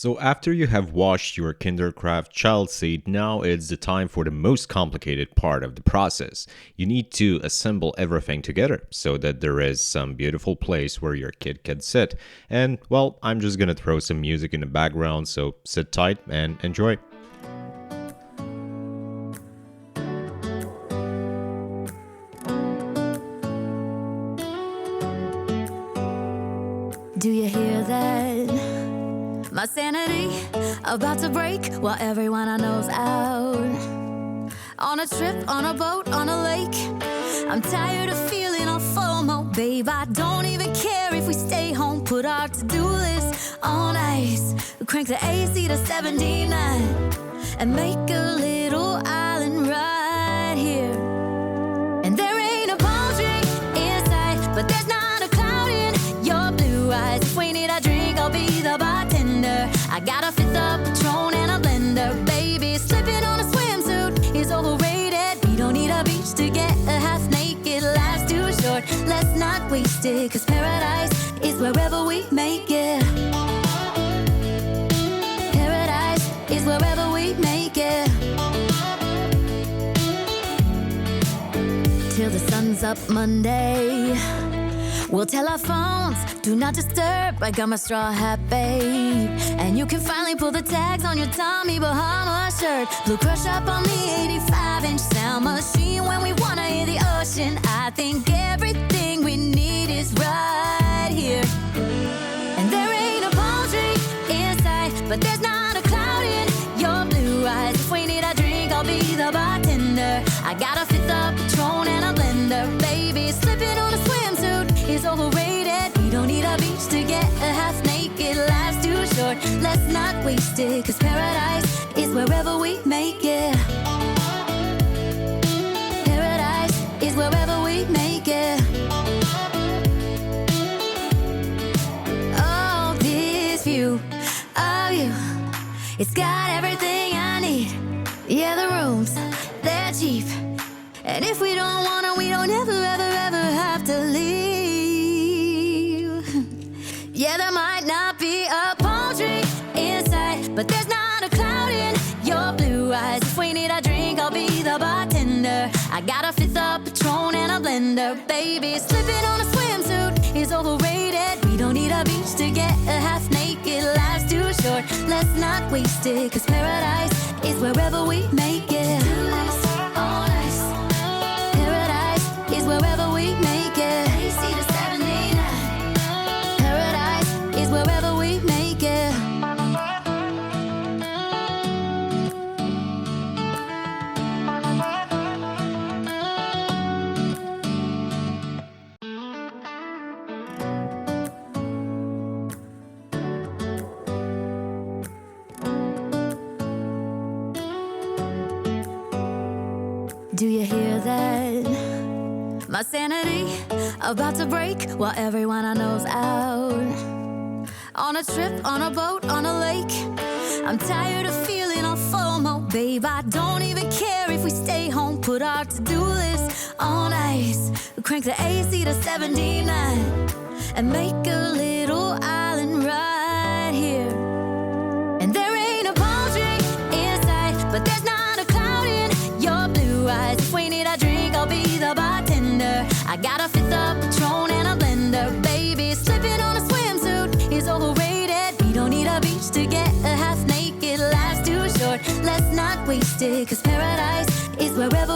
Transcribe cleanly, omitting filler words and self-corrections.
So after you have washed your Kinderkraft child seat, now it's the time for the most complicated part of the process. You need to assemble everything together so that there is some beautiful place where your kid can sit. And well, I'm just gonna throw some music in the background, so sit tight and enjoy. Do you hear that? My sanity about to break while everyone I know's out. On a trip, on a boat, on a lake. I'm tired of feeling all FOMO, babe. I don't even care if we stay home. Put our to-do list on ice. Crank the AC to 79 and make a little island right here. And there ain't a palm tree in sight, but there's not a cloud in your blue eyes. If we need a drink, I'll be the bartender. I got a fifth of Patron and a blender, baby. Slipping on a swimsuit is overrated. We don't need a beach to get a half naked. Life's too short, let's not waste it. Cause paradise is wherever we make it. Paradise is wherever we make it. Till the sun's up Monday, we'll tell our phones, do not disturb. I got my straw hat, babe. And you can finally pull the tags on your Tommy Bahama shirt. Blue crush up on the 85-inch sound machine. When we wanna hear the ocean, I think everything we need is right here. And there ain't a palm tree in sight, but there's not a cloud in your blue eyes. If we need a drink, I'll be the bartender. I got a fifth of Patron and a blender, baby. Slipping on a swimsuit is overrated. We don't need a beach to get a half naked. Life's too short, let's not waste it. Cause paradise is wherever we make it. Paradise is wherever we make it. Oh, this view of you, it's got everything I need. Yeah, the rooms, they're cheap. And if we don't want to, we don't ever, ever, ever have to leave. Yeah, there might not be a palm tree in sight, but there's not a cloud in your blue eyes. If we need a drink, I'll be the bartender. I got a fifth of Patron and a blender, baby. Slipping on a swimsuit is overrated. We don't need a beach to get a half naked. Life's too short, let's not waste it. Cause paradise is wherever we make it. On ice. Paradise is wherever we make it. AC to 79. Paradise is wherever we make it. Do you hear that? My sanity about to break while everyone I know's out. On a trip, on a boat, on a lake. I'm tired of feeling all FOMO, babe. I don't even care if we stay home. Put our to-do list on ice. Crank the AC to 79 and make a little island right here. And there ain't a palm tree in sight, but there's not a cloud in your blue eyes. If we need a drink, I'll be the bartender. I got a fifth of Patron and a blender, baby. Slipping on a swimsuit is overrated. We don't need a beach to get a half naked. Life's too short, let's not waste it. Cause paradise is wherever